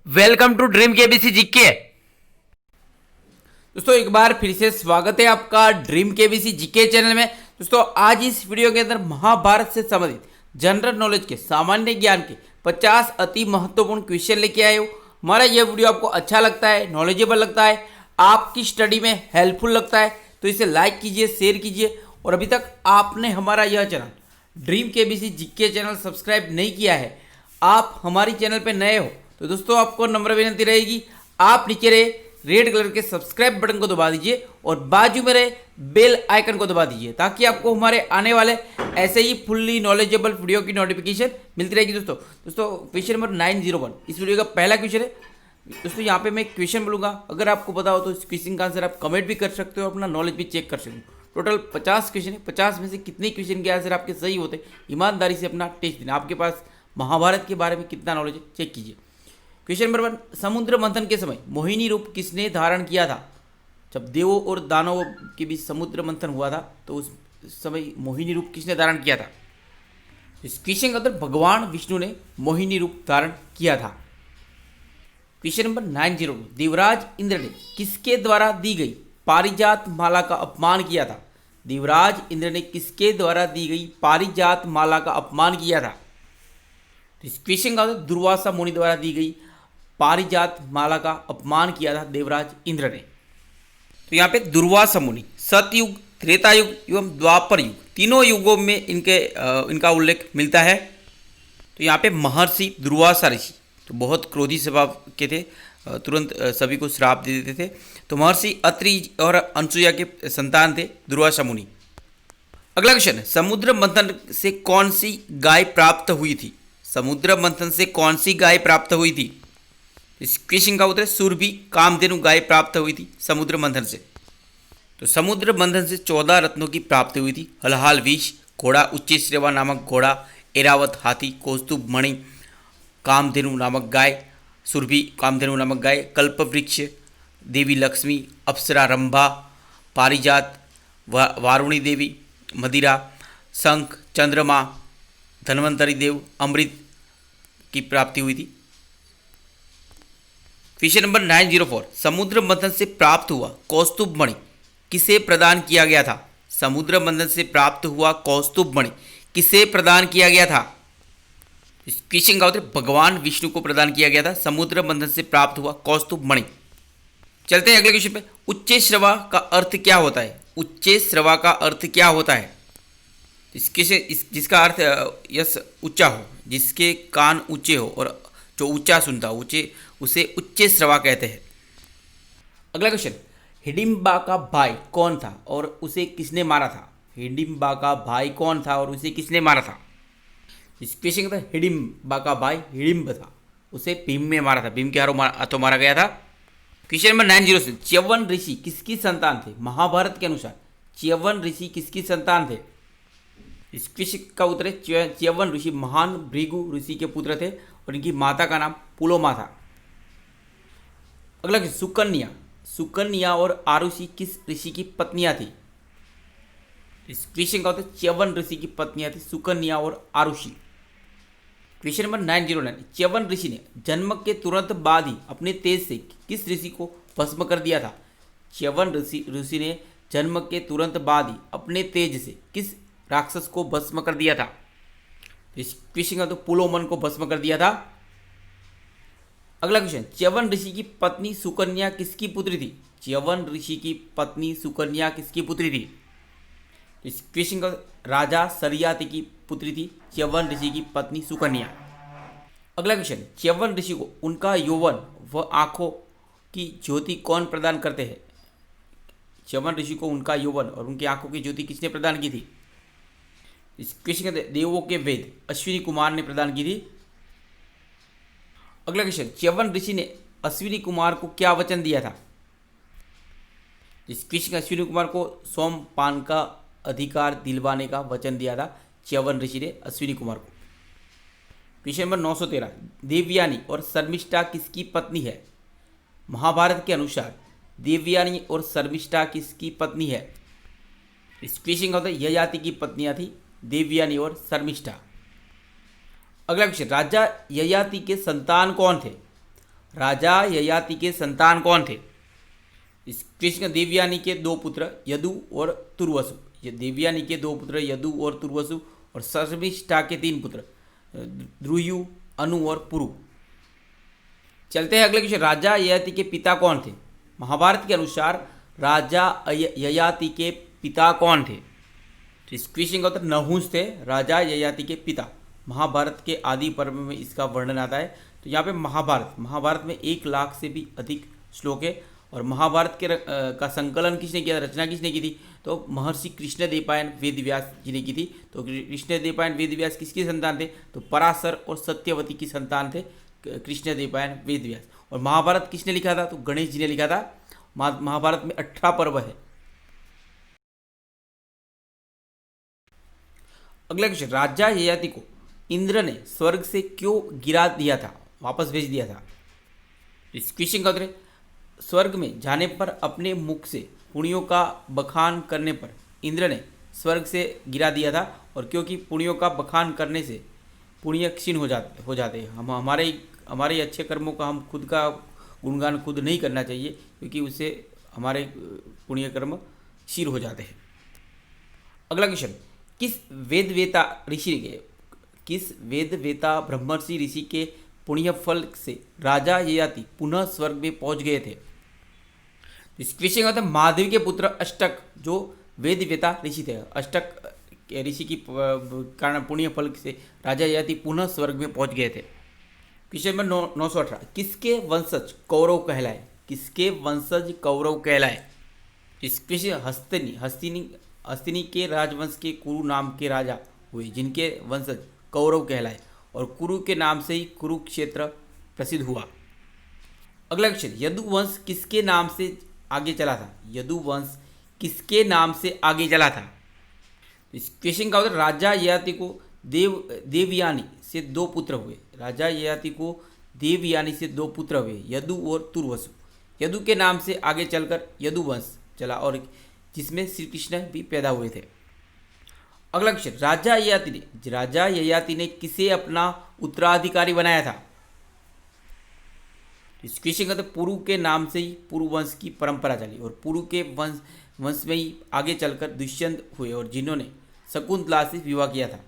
Welcome to dream KBC GK. दोस्तों एक बार फिर से स्वागत है आपका ड्रीम केबीसी जीके चैनल में। दोस्तों आज इस वीडियो के अंदर महाभारत से संबंधित जनरल नॉलेज के सामान्य ज्ञान के 50 अति महत्वपूर्ण क्वेश्चन लेके आए हो। हमारा यह वीडियो आपको अच्छा लगता है, नॉलेजेबल लगता है, आपकी स्टडी में हेल्पफुल लगता है तो इसे लाइक कीजिए, शेयर कीजिए। और अभी तक आपने हमारा यह channel dream KBC GK channel subscribe नहीं किया है, आप हमारी चैनल पर नए हो तो दोस्तों आपको नम्र विनती रहेगी, आप नीचे रहे रेड कलर के सब्सक्राइब बटन को दबा दीजिए और बाजू में रहे बेल आइकन को दबा दीजिए ताकि आपको हमारे आने वाले ऐसे ही फुल्ली नॉलेजेबल वीडियो की नोटिफिकेशन मिलती रहेगी। दोस्तों क्वेश्चन नंबर 901 इस वीडियो का पहला क्वेश्चन है। दोस्तों यहाँ पे मैं क्वेश्चन बोलूँगा, अगर आपको पता हो तो इस क्वेश्चन का आंसर आप कमेंट भी कर सकते हो, अपना नॉलेज भी चेक कर सकते हो। टोटल 50 क्वेश्चन है, 50 में से कितने क्वेश्चन के आंसर आपके सही होते, ईमानदारी से अपना टेस्ट देना। आपके पास महाभारत के बारे में कितना नॉलेज है चेक कीजिए। क्वेश्चन नंबर 1, समुद्र मंथन के समय मोहिनी रूप किसने धारण किया था? जब देवों और दानवों के बीच समुद्र मंथन हुआ था तो उस समय मोहिनी रूप किसने धारण किया था? इस क्वेश्चन का उत्तर भगवान विष्णु ने मोहिनी रूप धारण किया था। क्वेश्चन नंबर 902, देवराज इंद्र ने किसके द्वारा दी गई पारिजात माला का अपमान किया था? देवराज इंद्र ने किसके द्वारा दी गई पारिजात माला का अपमान किया था? इस क्वेश्चन का उत्तर दुर्वासा मुनि द्वारा दी गई पारिजात माला का अपमान किया था देवराज इंद्र ने। तो यहाँ पे दुर्वासा मुनि सतयुग, त्रेता युग एवं द्वापर युग तीनों युगों में इनका उल्लेख मिलता है। तो यहाँ पे महर्षि दुर्वासा ऋषि तो बहुत क्रोधी स्वभाव के थे, तुरंत सभी को श्राप दे देते थे। तो महर्षि अत्रि और अनसुया के संतान थे दुर्वासा मुनि। अगला क्वेश्चन है, समुद्र मंथन से कौन सी गाय प्राप्त हुई थी? समुद्र मंथन से कौन सी गाय प्राप्त हुई थी? इस क्वेश्चन का उत्तर है सुरभि कामधेनु गाय प्राप्त हुई थी समुद्र मंथन से। तो समुद्र मंथन से 14 रत्नों की प्राप्ति हुई थी। हलहाल विष घोड़ा, उच्चश्रेवा नामक घोड़ा, एरावत हाथी, कौस्तुभ मणि, कामधेनु नामक गाय, सुरभि कामधेनु नामक गाय, कल्प वृक्ष, देवी लक्ष्मी, अप्सरा रंभा, पारिजात, वारुणी देवी, मदिरा, शंख, चंद्रमा, धन्वंतरी देव, अमृत की प्राप्ति हुई थी। क्वेश्चन नंबर 904, समुद्र मंथन से प्राप्त हुआ कौस्तुभ मणि किसे प्रदान किया गया था? समुद्र मंथन से प्राप्त हुआ कौस्तुभ मणि किसे प्रदान किया गया था? इस क्वेश्चन का उत्तर भगवान विष्णु को प्रदान किया गया था समुद्र मंथन से प्राप्त हुआ कौस्तुभ मणि। चलते हैं अगले क्वेश्चन पे। उच्च श्रवा का अर्थ क्या होता है? उच्च श्रवा का अर्थ क्या होता है? जिसका अर्थ यस ऊंचा हो, जिसके कान ऊंचे हो और जो ऊंचा सुनता हो उसे उच्च श्रवा कहते हैं। अगला क्वेश्चन, हिडिंबा का भाई कौन था और उसे किसने मारा था? हिडिंबा का भाई कौन था और उसे किसने मारा था? इस क्वेश्चन का हिडिंबा का भाई हिडिंब था, उसे भीम में मारा था, भीम के हाथों मारा गया था। क्वेश्चन नंबर 906, च्यवन ऋषि किसकी संतान थे? महाभारत के अनुसार च्यवन ऋषि किसकी संतान थे? इस क्वेश्चन का उत्तर है च्यवन ऋषि महान भृगु ऋषि के पुत्र थे और इनकी माता का नाम पुलोमा था। अगला सुकन्या, सुकन्या और आरुषि किस ऋषि की पत्नियां थी? इस क्वेश्चन का उत्तर च्यवन ऋषि की पत्नियां थी सुकन्या और आरुषि। क्वेश्चन नंबर 909, च्यवन ऋषि ने जन्म के तुरंत बाद ही अपने तेज से किस ऋषि को भस्म कर दिया था? च्यवन ऋषि ने जन्म के तुरंत बाद ही अपने तेज से किस राक्षस को भस्म कर दिया था? इस क्वेश्चन का तो पुलोमन को भस्म कर दिया था। अगला क्वेश्चन, च्यवन ऋषि की पत्नी सुकन्या किसकी पुत्री थी? च्यवन ऋषि की पत्नी सुकन्या किसकी पुत्री थी? इस क्वेश्चन का राजा सरियाती की पुत्री थी च्यवन ऋषि की पत्नी सुकन्या। अगला क्वेश्चन, च्यवन ऋषि को उनका यौवन व आंखों की ज्योति कौन प्रदान करते हैं? च्यवन ऋषि को उनका यौवन और उनकी आंखों की ज्योति किसने प्रदान की थी? इस क्वेश्चन के देवों के वेद अश्विनी कुमार ने प्रदान की थी। अगला क्वेश्चन, च्यवन ऋषि ने अश्विनी कुमार को क्या वचन दिया था? इस क्वेश्चन अश्विनी कुमार को सोमपान का अधिकार दिलवाने का वचन दिया था च्यवन ऋषि ने अश्विनी कुमार को। क्वेश्चन नंबर 913, देवयानी और शर्मिष्ठा किसकी पत्नी है? महाभारत के अनुसार देवयानी और शर्मिष्ठा किसकी पत्नी है? इस क्वेश्चन का उत्तर ययाति की पत्नियां थी देवयानी और शर्मिष्ठा। अगला क्वेश्चन, राजा ययाति के संतान कौन थे? राजा ययाति के संतान कौन थे? इस कृष्ण देवयानी के दो पुत्र यदु और तुर्वसु। ये देवयानी के दो पुत्र यदु और तुर्वसु, और शर्मिष्ठा के तीन पुत्र द्रुयु, अनु और पुरु। चलते हैं अगले क्वेश्चन। राजा ययाति के पिता कौन थे? महाभारत के अनुसार राजा ययाति के पिता कौन थे? तो इस क्वेश्चन का उत्तर नहुष थे, राजा ययाति के पिता। महाभारत के आदि पर्व में इसका वर्णन आता है। तो यहाँ पे महाभारत में 1 लाख से भी अधिक श्लोक है। और महाभारत के का संकलन किसने किया, रचना किसने की थी? तो महर्षि कृष्णदेवपायन वेदव्यास जी ने की थी। तो कृष्णदेवपायन वेदव्यास किसकी संतान थे? तो पराशर और सत्यवती की संतान थे कृष्णदेवपायन वेदव्यास। और महाभारत किसने लिखा था? तो गणेश जी ने लिखा था। महाभारत में 18 पर्व है। अगला क्वेश्चन। राजा ययाति को इंद्र ने स्वर्ग से क्यों गिरा दिया था, वापस भेज दिया था? इस क्वेश्चन का उत्तर स्वर्ग में जाने पर अपने मुख से पुण्यों का बखान करने पर इंद्र ने स्वर्ग से गिरा दिया था। और क्योंकि पुण्यों का बखान करने से पुण्य क्षीण हो जाते हैं। हम हमारे अच्छे कर्मों का हम खुद का गुणगान खुद नहीं करना चाहिए, क्योंकि उससे हमारे पुण्य कर्म क्षीण हो जाते हैं। अगला क्वेश्चन। किस वेदवेता ब्रह्मर्षि ऋषि के पुण्य फल से राजा ययाति पुनः स्वर्ग में पहुंच गए थे? इस क्वेश्चन का मतलब महादेव के पुत्र अष्टक जो वेदवेता ऋषि थे, अष्टक ऋषि की कारण पुण्य फल से राजा ययाति पुनः स्वर्ग में पहुंच गए थे। Question number 918। किसके वंशज कौरव कहलाए? किसके वंशज कौरव कहलाए? इस क्वेश्चन हस्तिनी के राजवंश के कुरु नाम के राजा हुए, जिनके वंशज कौरव कहलाए। और कुरु के नाम से ही कुरुक्षेत्र प्रसिद्ध हुआ। अगला क्वेश्चन। यदुवंश किसके नाम से आगे चला था? यदुवंश किसके नाम से आगे चला था? इस क्वेश्चन का उत्तर राजा ययाति को देवयानी से 2 पुत्र हुए। राजा ययाति को देवयानी से 2 पुत्र हुए, यदु और तुर्वसु। यदु के नाम से आगे चलकर यदुवंश चला, और जिसमें श्री कृष्ण भी पैदा हुए थे। अगला क्वेश्चन। राजा ययाति ने किसे अपना उत्तराधिकारी बनाया था? इस क्वेश्चन का तो पुरु के नाम से ही पुरु वंश की परंपरा चली, और पुरु के वंश में ही आगे चलकर दुष्यंत हुए, और जिन्होंने शकुंतला से विवाह किया था।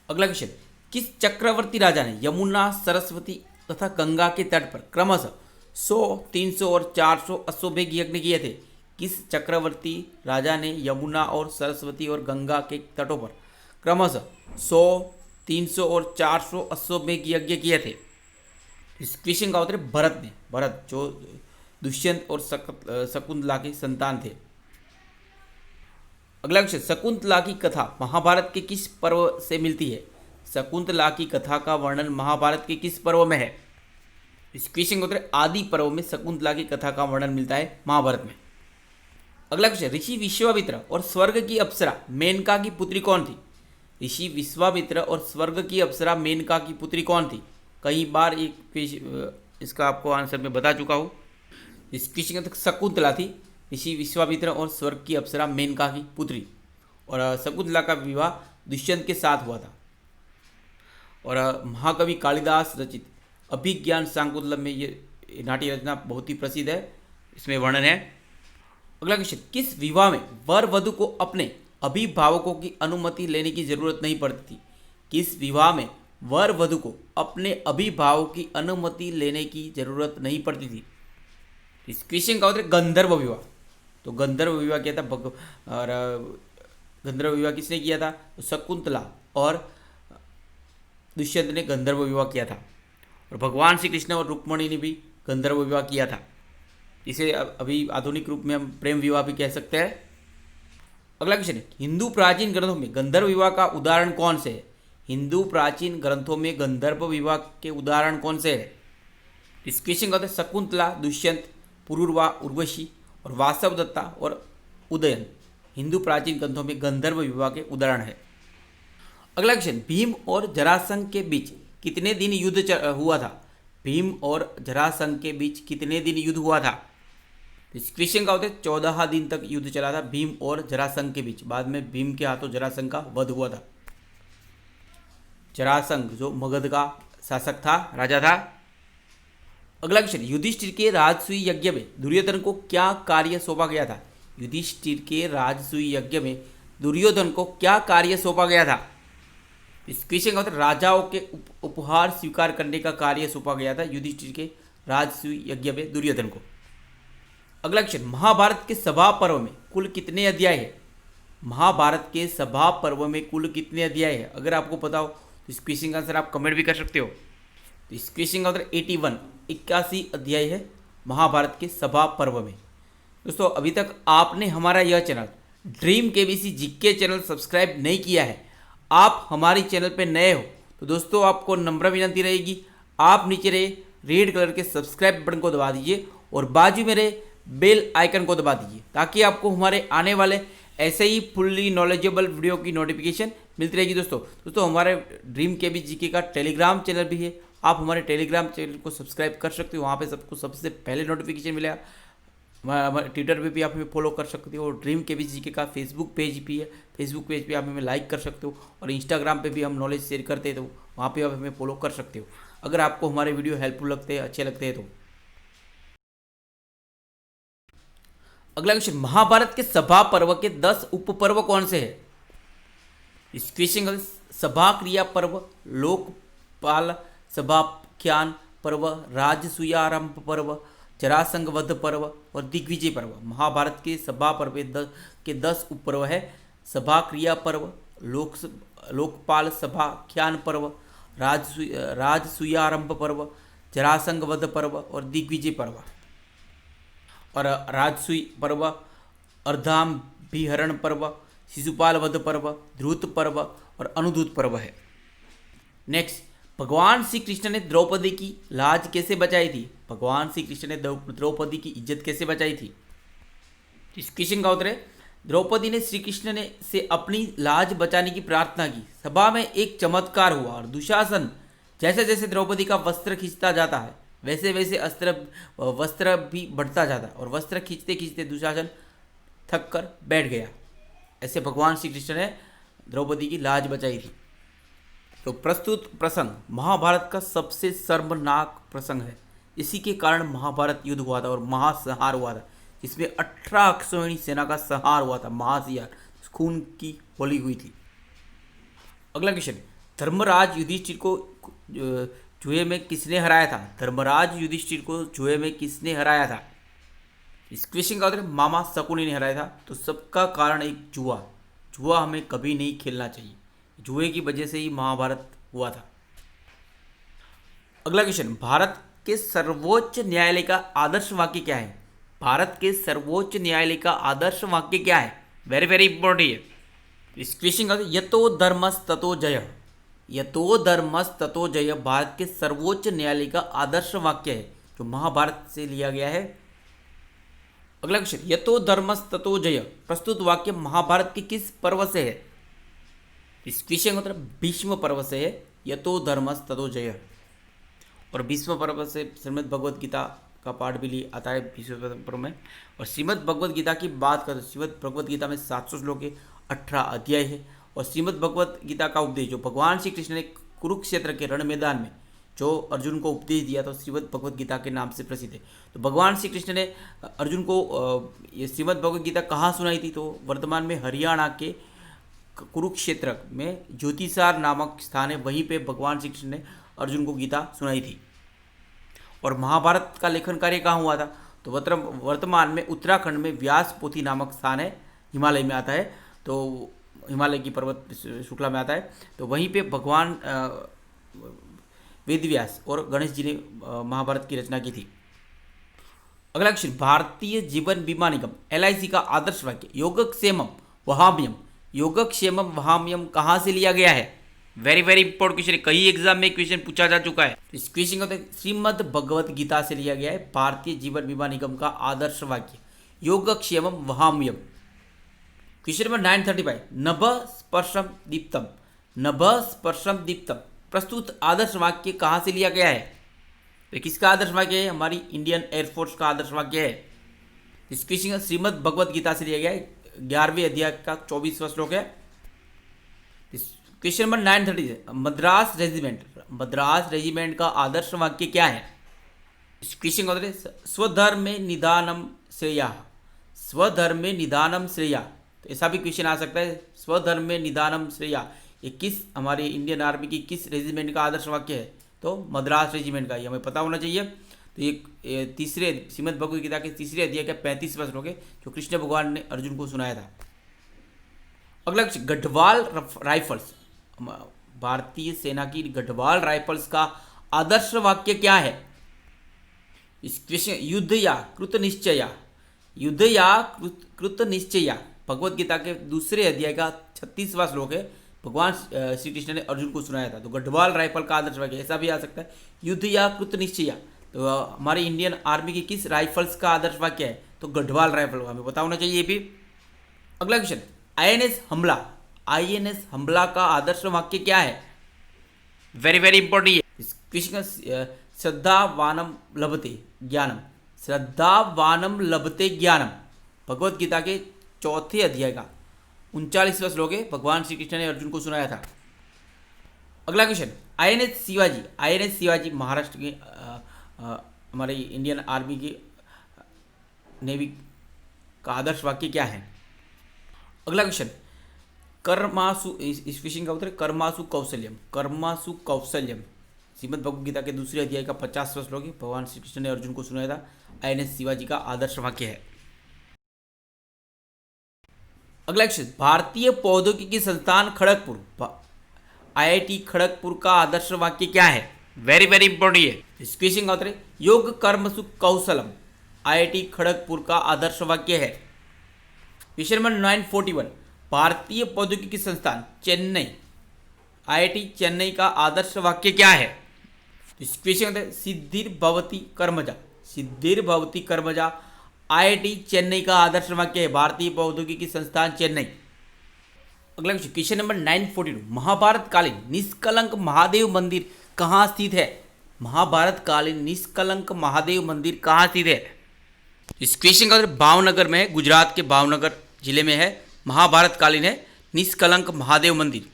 अगला क्वेश्चन। किस चक्रवर्ती राजा ने यमुना, सरस्वती तथा गंगा के तट पर क्रमशः 100, 300 और 400 अश्वमेध यज्ञ किए थे? किस चक्रवर्ती राजा ने यमुना और सरस्वती और गंगा के तटों पर क्रमशः 100, 300 और 400 अश्वमेध यज्ञ किए थे? इस क्वेश्चन का उत्तर भरत ने। भरत जो दुष्यंत और शकुंतला के संतान थे। अगला क्वेश्चन। शकुंतला की कथा महाभारत के किस पर्व से मिलती है? शकुंतला की कथा का वर्णन महाभारत के किस पर्व में है? इस क्वेश्चन का उत्तर आदि पर्व में शकुंतला की कथा का वर्णन मिलता है महाभारत में। अगला क्वेश्चन। ऋषि विश्वामित्र और स्वर्ग की अप्सरा मेनका की पुत्री कौन थी? ऋषि विश्वामित्र और स्वर्ग की अप्सरा मेनका की पुत्री कौन थी? कई बार इसका आपको आंसर मैं बता चुका हूँ। इस क्वेश्चन का शकुंतला थी, ऋषि विश्वामित्र और स्वर्ग की अप्सरा मेनका की पुत्री। और शकुंतला का विवाह दुष्यंत के साथ हुआ था। और महाकवि कालिदास रचित अभिज्ञान शाकुंतलम में ये नाट्य रचना बहुत ही प्रसिद्ध है, इसमें वर्णन है। अगला क्वेश्चन। किस विवाह में वर वधु को अपने अभिभावकों की अनुमति लेने की जरूरत नहीं पड़ती थी? किस विवाह में वर वधु को अपने अभिभावक की अनुमति लेने की जरूरत नहीं पड़ती थी? इस क्वेश्चन का उत्तर गंधर्व विवाह। तो गंधर्व विवाह किया था और गंधर्व विवाह किसने किया था? तो शकुंतला और दुष्यंत ने गंधर्व विवाह किया था। और भगवान श्री कृष्ण और रुक्मिणी ने भी गंधर्व विवाह किया था। इसे अभी आधुनिक रूप में हम प्रेम विवाह भी कह सकते हैं। अगला क्वेश्चन है। हिंदू प्राचीन ग्रंथों में गंधर्व विवाह का उदाहरण कौन से है? हिंदू प्राचीन ग्रंथों में गंधर्व विवाह के उदाहरण कौन से है? इस क्वेश्चन का उत्तर शकुंतला, दुष्यंत, पुरुरवा, उर्वशी और वासवदत्ता और उदयन हिंदू प्राचीन ग्रंथों में गंधर्व विवाह के उदाहरण है। अगला क्वेश्चन। भीम और जरासंध के बीच कितने दिन युद्ध हुआ था? भीम और जरासंध के बीच कितने दिन युद्ध हुआ था? इस क्वेश्चन का उत्तर 14 दिन तक युद्ध चला था भीम और जरासंध के बीच। बाद में भीम के हाथों जरासंध का वध हुआ था। जरासंध जो मगध का शासक था, राजा था। अगला क्वेश्चन, युधिष्ठिर के राजसूय यज्ञ में दुर्योधन को क्या कार्य सौंपा गया था? युधिष्ठिर के राजसूय यज्ञ में दुर्योधन को क्या कार्य सौंपा गया था? इस क्वेश्चन का उत्तर राजाओं के उपहार स्वीकार करने का कार्य सौंपा गया था युधिष्ठिर के राजसूय यज्ञ में दुर्योधन को। अगला क्वेश्चन, महाभारत के सभा पर्व में कुल कितने अध्याय है? महाभारत के सभा पर्व में कुल कितने अध्याय है? अगर आपको पता हो तो इस क्वेश्चन का आंसर आप कमेंट भी कर सकते हो। तो इस क्वेश्चन का उत्तर 81 अध्याय है महाभारत के सभा पर्व में। दोस्तों अभी तक आपने हमारा यह channel dream KBC GK channel subscribe नहीं किया है, आप हमारी चैनल पे नए हो तो दोस्तों आपको नम्र विनती रहेगी, आप नीचे रहे रेड कलर के सब्सक्राइब बटन को दबा दीजिए और बाजू में रहे बेल आइकन को दबा दीजिए ताकि आपको हमारे आने वाले ऐसे ही फुल्ली नॉलेजेबल वीडियो की नोटिफिकेशन मिलती रहेगी। दोस्तों हमारे ड्रीम केबीसी जीके का टेलीग्राम चैनल भी है, आप हमारे टेलीग्राम चैनल को सब्सक्राइब कर सकते हो, वहाँ पे सबको सबसे पहले नोटिफिकेशन मिलेगा। हमारे ट्विटर पे भी आप हमें फॉलो कर सकते हो, ड्रीम केबीसी जीके का फेसबुक पेज भी है, फेसबुक पेज पे आप हमें लाइक कर सकते हो और इंस्टाग्राम पे भी हम नॉलेज शेयर करते हैं तो वहाँ पे आप हमें फॉलो कर सकते हो अगर आपको हमारे वीडियो हेल्पफुल लगते हैं, अच्छे लगते हैं तो। अगला क्वेश्चन, महाभारत के सभा पर्व के 10 उपपर्व कौन से हैं? इस क्वेश्चन का सभा क्रिया पर्व, लोकपाल सभाख्यान पर्व, राजसूयारंभ पर्व, जरासंध वध पर्व और दिग्विजय पर्व। महाभारत के सभा पर्व के 10 उपपर्व है। सभा क्रिया पर्व, लोकपाल सभाख्यान पर्व, राजसूयारंभ पर्व, जरासंध वध पर्व और दिग्विजय पर्व। और राजसूय पर्व, अर्धांभिहरण पर्व, शिशुपाल वध पर्व, ध्रुत पर्व और अनुधूत पर्व है। नेक्स्ट, भगवान श्री कृष्ण ने द्रौपदी की लाज कैसे बचाई थी? भगवान श्री कृष्ण ने द्रौपदी की इज्जत कैसे बचाई थी? इस क्वेश्चन का उत्तर है द्रौपदी ने श्री कृष्ण ने से अपनी लाज बचाने की प्रार्थना की। सभा में एक चमत्कार हुआ और दुशासन जैसे जैसे द्रौपदी का वस्त्र खींचता जाता है वैसे वैसे वस्त्र भी बढ़ता जाता है और वस्त्र खींचते खींचते दुशासन थक कर बैठ गया। ऐसे भगवान श्री कृष्ण ने द्रौपदी की लाज बचाई थी। तो प्रस्तुत प्रसंग महाभारत का सबसे शर्मनाक प्रसंग है। इसी के कारण महाभारत युद्ध हुआ था और महासंहार हुआ था, जिसमें 18 अक्षौहिणी सेना का संहार हुआ था। महासियार खून की होली हुई थी। अगला क्वेश्चन, धर्मराज युधिष्ठिर को जुए में किसने हराया था? धर्मराज युधिष्ठिर को जुए में किसने हराया था? इस क्वेश्चन का उत्तर मामा शकुनी ने हराया था। तो सबका कारण एक जुआ हमें कभी नहीं खेलना चाहिए। जुए की वजह से ही महाभारत हुआ था। अगला क्वेश्चन, भारत के सर्वोच्च न्यायालय का आदर्श वाक्य क्या है? भारत के सर्वोच्च न्यायालय का आदर्श वाक्य क्या है? वेरी वेरी इंपॉर्टेंट है। इस क्वेश्चन का यतो धर्मस् ततो जय, यतो धर्मस् ततो जय भारत के सर्वोच्च न्यायालय का आदर्श वाक्य है जो महाभारत से लिया गया है। अगला क्वेश्चन, यतो धर्मस् ततो जय प्रस्तुत वाक्य महाभारत के किस पर्व से है? इस क्वेश्चन का उत्तर भीष्म पर्व से है। यतो धर्मस् ततो जय। और भीष्म पर्व से श्रीमद् भगवद गीता का पाठ भी आता है भीष्म पर्व में। और श्रीमद् भगवद गीता की बात करें तो श्रीमद् भगवद गीता में 700 श्लोक है, 18 अध्याय है। और श्रीमद् भगवद गीता का उपदेश जो भगवान श्री कृष्ण ने कुरुक्षेत्र के रण मैदान में जो अर्जुन को उपदेश दिया तो श्रीमद् भगवद गीता के नाम से प्रसिद्ध है। तो भगवान श्री कृष्ण ने अर्जुन को ये श्रीमद् भगवद गीता कहाँ सुनाई थी? तो वर्तमान में हरियाणा के कुरुक्षेत्र में ज्योतिषार नामक स्थान है, वहीं पे भगवान श्री कृष्ण ने अर्जुन को गीता सुनाई थी। और महाभारत का लेखन कार्य कहाँ हुआ था? तो वर्तमान में उत्तराखंड में व्यास पोथी नामक स्थान है, हिमालय में आता है। तो हिमालय की पर्वत श्रृंखला में आता है। तो वहीं पे भगवान वेदव्यास और गणेश जी ने महाभारत की रचना की थी। अगला क्वेश्चन, भारतीय जीवन बीमा निगम LIC का आदर्श वाक्य योगक्षेमम वहाम्यम, योगक्षेमम वहाम्यम कहाँ से लिया गया है? वेरी वेरी इंपॉर्टेंट क्वेश्चन, कई एग्जाम में क्वेश्चन पूछा जा चुका है। इस क्वेश्चन का श्रीमद् भगवद गीता से लिया गया है। भारतीय जीवन बीमा निगम का आदर्श वाक्य योगक्षेमम वहाम्यम। क्वेश्चन नंबर 935, नभ स्पर्शम दीप्तम, नभ स्पर्शम दीप्तम प्रस्तुत आदर्श वाक्य कहाँ से लिया गया है? तो किसका आदर्श वाक्य है? हमारी इंडियन एयरफोर्स का आदर्श वाक्य है। इस क्वेश्चन श्रीमद् भगवद गीता से लिया गया है, 11वें अध्याय का 24वां श्लोक है। Question number 930, Madras regiment Madras regiment का आदर्श वाक्य क्या है? क्वेश्चन का उत्तर है स्वधर्मे निदानम श्रेया। स्वधर्मे निदानम श्रेया, तो ऐसा भी क्वेश्चन आ सकता है, स्वधर्मे निदानम श्रेया ये किस हमारी इंडियन आर्मी की किस रेजिमेंट का आदर्श वाक्य है? तो मद्रास रेजिमेंट का, ये हमें पता होना चाहिए। तो ये तीसरे श्रीमद् भगवद गीता के तीसरे अध्याय के 35वां श्लोक है जो कृष्ण भगवान ने अर्जुन को सुनाया था। अगला गढ़वाल राइफल्स, भारतीय सेना की गढ़वाल राइफल्स का आदर्श वाक्य क्या है? इस क्वेश्चन युद्ध या कृत निश्चया, युद्ध या कृत निश्चया भगवद गीता के दूसरे अध्याय का 36वां श्लोक है, भगवान श्री कृष्ण ने अर्जुन को सुनाया था। तो गढ़वाल राइफल का आदर्श वाक्य ऐसा भी आ सकता है, युद्ध या कृत निश्चया। तो हमारी इंडियन आर्मी की किस राइफल्स का आदर्श वाक्य है? तो गढ़वाल राइफल, हमें पता होना चाहिए भी। अगला क्वेश्चन आईएनएस हमला, आईएनएस हमला का आदर्श वाक्य क्या है? वेरी वेरी इंपॉर्टेंट है इस क्वेश्चन का। श्रद्धावानम लभते ज्ञानम, श्रद्धावानम लभते ज्ञानम भगवद गीता के चौथे अध्याय का 39वां श्लोक है, भगवान श्री कृष्ण ने अर्जुन को सुनाया था। अगला question INS Shivaji, INS Shivaji Maharashtra के हमारी इंडियन आर्मी की नेवी का आदर्श वाक्य क्या है? अगला क्वेश्चन कर्मासु, इस क्वेश्चन का उत्तर है कर्मासु कौशल्यम, कर्मासु कौशल्यम श्रीमद् भगवद गीता के दूसरे अध्याय का 50वां श्लोक है, भगवान श्री कृष्ण ने अर्जुन को सुनाया था। आईएनएस शिवाजी का आदर्श वाक्य है। अगला क्वेश्चन भारतीय प्रौद्योगिकी संस्थान खड़गपुर, आईआईटी खड़गपुर का आदर्श वाक्य क्या है? वेरी वेरी इंपॉर्टेंट है इस क्वेश्चन का उत्तर है योग कर्मसु कौशलम, आईआईटी खड़गपुर का आदर्श वाक्य है। क्वेश्चन नंबर 941 भारतीय प्रौद्योगिकी संस्थान चेन्नई, आईआईटी चेन्नई का आदर्श वाक्य क्या है? इस क्वेश्चन का सिद्धिर्भवति कर्मजा, सिद्धिर्भवति कर्मजा आईआईटी चेन्नई का आदर्श वाक्य है, भारतीय प्रौद्योगिकी संस्थान चेन्नई। अगला क्वेश्चन नंबर 942 महाभारत कालीन निष्कलंक महादेव मंदिर कहाँ स्थित है? महाभारत कालीन निष्कलंक महादेव मंदिर कहाँ स्थित है? इस क्वेश्चन का उत्तर भावनगर में है, गुजरात के भावनगर जिले में है, महाभारत कालीन है निष्कलंक महादेव मंदिर।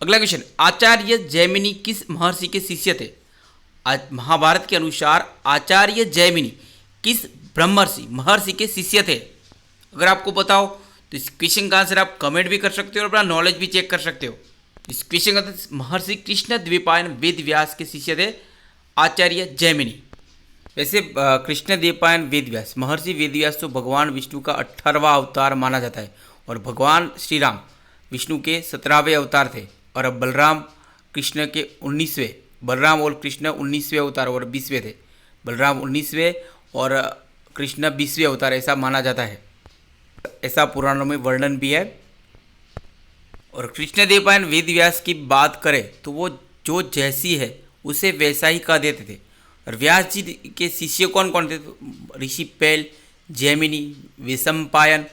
अगला क्वेश्चन आचार्य जैमिनी किस महर्षि के शिष्य थे? महाभारत के अनुसार आचार्य जैमिनी किस ब्रह्मर्षि महर्षि के शिष्य थे? अगर आपको पता हो तो इस क्वेश्चन का आंसर आप कमेंट भी कर सकते हो और अपना नॉलेज भी चेक कर सकते हो। इस क्वेश्चन का महर्षि कृष्ण द्वैपायन वेद व्यास के शिष्य थे आचार्य जैमिनी। वैसे कृष्ण द्वैपायन वेद व्यास, महर्षि वेद व्यास तो भगवान विष्णु का 18वां अवतार माना जाता है और भगवान श्री राम विष्णु के 17वें अवतार थे और अब बलराम कृष्ण के 19वें, बलराम और कृष्ण 19वें अवतार और 20वें थे, बलराम 19वें और कृष्ण 20वें अवतार ऐसा माना जाता है, ऐसा पुराणों में वर्णन भी है। और कृष्ण द्वैपायन वेद व्यास की बात करें तो वो जो जैसी है उसे वैसा ही कह देते थे। और व्यास जी के शिष्य कौन कौन थे? ऋषि पैल, जैमिनी, वैशंपायन,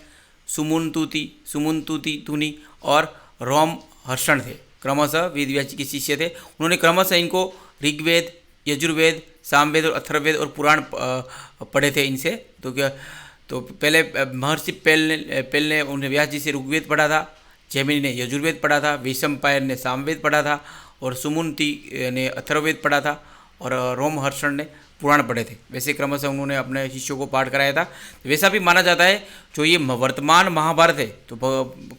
सुमुंतुति तुनि और रोम हर्षण थे, क्रमशः वेद व्यास जी के शिष्य थे। उन्होंने क्रमशः इनको ऋग्वेद, यजुर्वेद, सामवेद और अथर्ववेद और पुराण पढ़े थे इनसे। तो पहले महर्षि पेल ने उन्हें व्यास जी से ऋग्वेद पढ़ा था, जैमिनी ने यजुर्वेद पढ़ा था, वैशंपायन ने सामवेद पढ़ा था और सुमुंति ने अथर्ववेद पढ़ा था और रोमहर्षण ने पुराण पढ़े थे। वैसे क्रमशः उन्होंने अपने शिष्यों को पाठ कराया था। तो वैसा भी माना जाता है जो ये वर्तमान महाभारत है, तो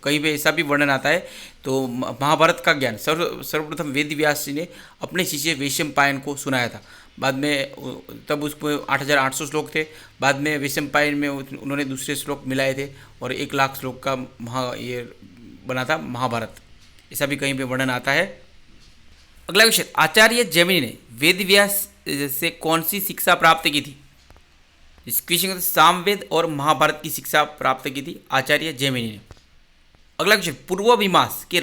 कहीं पे ऐसा भी वर्णन आता है। तो महाभारत का ज्ञान सर्वप्रथम वेद व्यास जी ने अपने शिष्य वैशंपायन को सुनाया था। बाद में तब उसको 8800 श्लोक थे, बाद में वैशंपायन में उन्होंने दूसरे श्लोक मिलाए थे और 1 लाख श्लोक का ये बना था महाभारत, ऐसा भी कहीं पे वर्णन आता है। अगला क्वेश्चन आचार्य जैमिनी ने वेद व्यास से कौन सी शिक्षा प्राप्त की थी? इस क्वेश्चन सामवेद और महाभारत की शिक्षा प्राप्त की थी आचार्य जैमिनी ने। अगला क्वेश्चन पूर्व मीमांसा के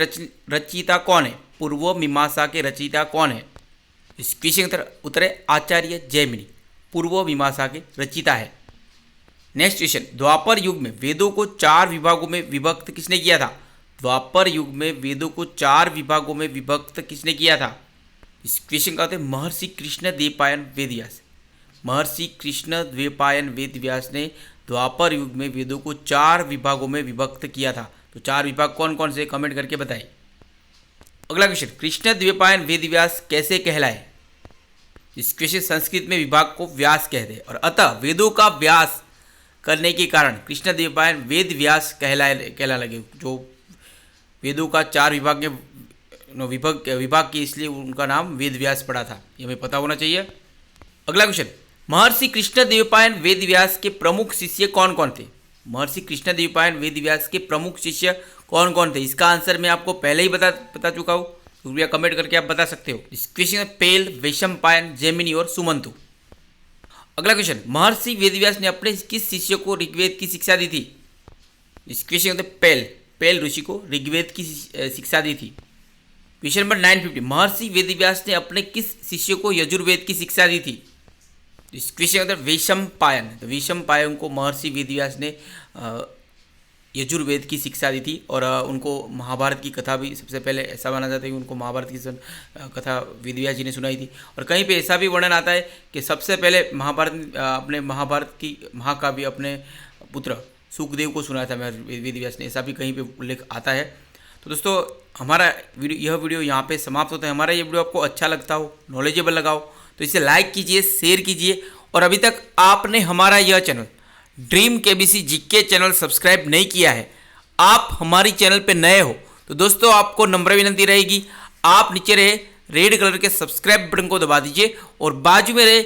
रचयिता कौन है? पूर्व मीमांसा के रचयिता कौन है? इस क्वेश्चन का उत्तर है आचार्य जैमिनी पूर्व मीमांसा के रचयिता है। नेक्स्ट क्वेश्चन द्वापर युग में वेदों को 4 विभागों में विभक्त किसने किया था? द्वापर युग में वेदों को 4 विभागों में विभक्त किसने किया था? इस क्वेश्चन का उत्तर है महर्षि कृष्ण द्वैपायन वेद व्यास। महर्षि कृष्ण द्वैपायन वेद व्यास ने द्वापर युग में वेदों को 4 विभागों में विभक्त किया था। तो 4 विभाग कौन कौन से कमेंट करके बताइए। अगला क्वेश्चन, कृष्ण द्वैपायन वेद व्यास कैसे कहलाए? इस क्वेश्चन संस्कृत में विभाग को व्यास कहते हैं और अतः वेदों का व्यास करने के कारण कृष्ण द्वैपायन वेद व्यास कहला लगे। जो वेदों का 4 विभाग के विभाग की, इसलिए उनका नाम वेद व्यास पड़ा था, ये हमें पता होना चाहिए। अगला क्वेश्चन, महर्षि कृष्ण द्वैपायन वेद व्यास के प्रमुख शिष्य कौन कौन थे? महर्षि कृष्ण द्वैपायन वेद व्यास के प्रमुख शिष्य कौन कौन थे? इसका आंसर मैं आपको पहले ही बता चुका हूँ, कृपया कमेंट करके आप बता सकते हो। इस क्वेश्चन में पेल, वैशंपायन, जैमिनी और सुमंतु। अगला क्वेश्चन, महर्षि वेदव्यास ने अपने किस शिष्य को ऋग्वेद की शिक्षा दी थी? इस क्वेश्चन में पेल ऋषि को ऋग्वेद की शिक्षा दी थी। क्वेश्चन नंबर 950, महर्षि वेदव्यास ने अपने किस शिष्य को यजुर्वेद की शिक्षा दी थी? इस क्वेश्चन में वैशंपायन, तो वैशंपायन को महर्षि वेदव्यास ने यजुर्वेद की शिक्षा दी थी और उनको महाभारत की कथा भी सबसे पहले ऐसा माना जाता है कि उनको महाभारत की कथा वेदव्यास जी ने सुनाई थी। और कहीं पे ऐसा भी वर्णन आता है कि सबसे पहले महाभारत की महाकाव्य अपने पुत्र सुखदेव को सुनाया था वेदव्यास ने, ऐसा भी कहीं पे उल्लेख आता है। तो दोस्तों हमारा यह वीडियो यहाँ पे समाप्त होता है। हमारा ये वीडियो आपको अच्छा लगता हो, नॉलेजेबल लगा हो तो इसे लाइक कीजिए, शेयर कीजिए और अभी तक आपने हमारा यह channel dream KBC GK channel subscribe नहीं किया है, आप हमारी चैनल पे नए हो तो दोस्तों आपको नम्र विनती रहेगी, आप नीचे रहे रेड कलर के सब्सक्राइब बटन को दबा दीजिए और बाजू में रहे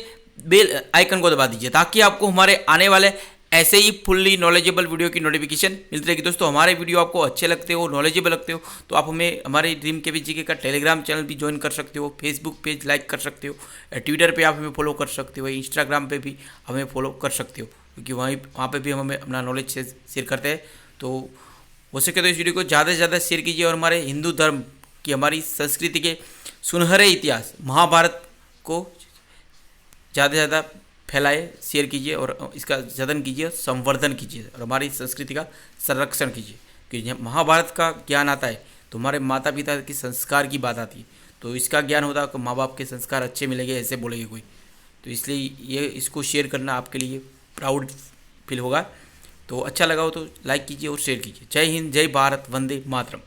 बेल आइकन को दबा दीजिए ताकि आपको हमारे आने वाले ऐसे ही फुल्ली नॉलेजेबल वीडियो की नोटिफिकेशन मिलती रहेगी। दोस्तों हमारे वीडियो आपको अच्छे लगते हो, नॉलेजेबल लगते हो तो आप हमें हमारे ड्रीम केबीसी जीके का टेलीग्राम चैनल भी ज्वाइन कर सकते हो, फेसबुक पेज लाइक कर सकते हो, ट्विटर पे आप हमें फॉलो कर सकते हो, इंस्टाग्राम पे भी हमें फॉलो कर सकते हो क्योंकि वहाँ पे भी हम हमें अपना नॉलेज शेयर करते हैं। तो हो सके तो इस वीडियो को ज़्यादा से ज़्यादा शेयर कीजिए और हमारे हिंदू धर्म की, हमारी संस्कृति के सुनहरे इतिहास महाभारत को ज़्यादा से ज़्यादा फैलाए, शेयर कीजिए और इसका जतन कीजिए, संवर्धन कीजिए और हमारी संस्कृति का संरक्षण कीजिए। क्योंकि महाभारत का ज्ञान आता है तो हमारे माता पिता के संस्कार की बात आती है, तो इसका ज्ञान होता है कि माँ बाप के संस्कार अच्छे मिलेंगे ऐसे बोलेंगे कोई, तो इसलिए ये इसको शेयर करना आपके लिए प्राउड फील होगा। तो अच्छा लगा हो तो लाइक कीजिए और शेयर कीजिए। जय हिंद, जय भारत, वंदे मातरम।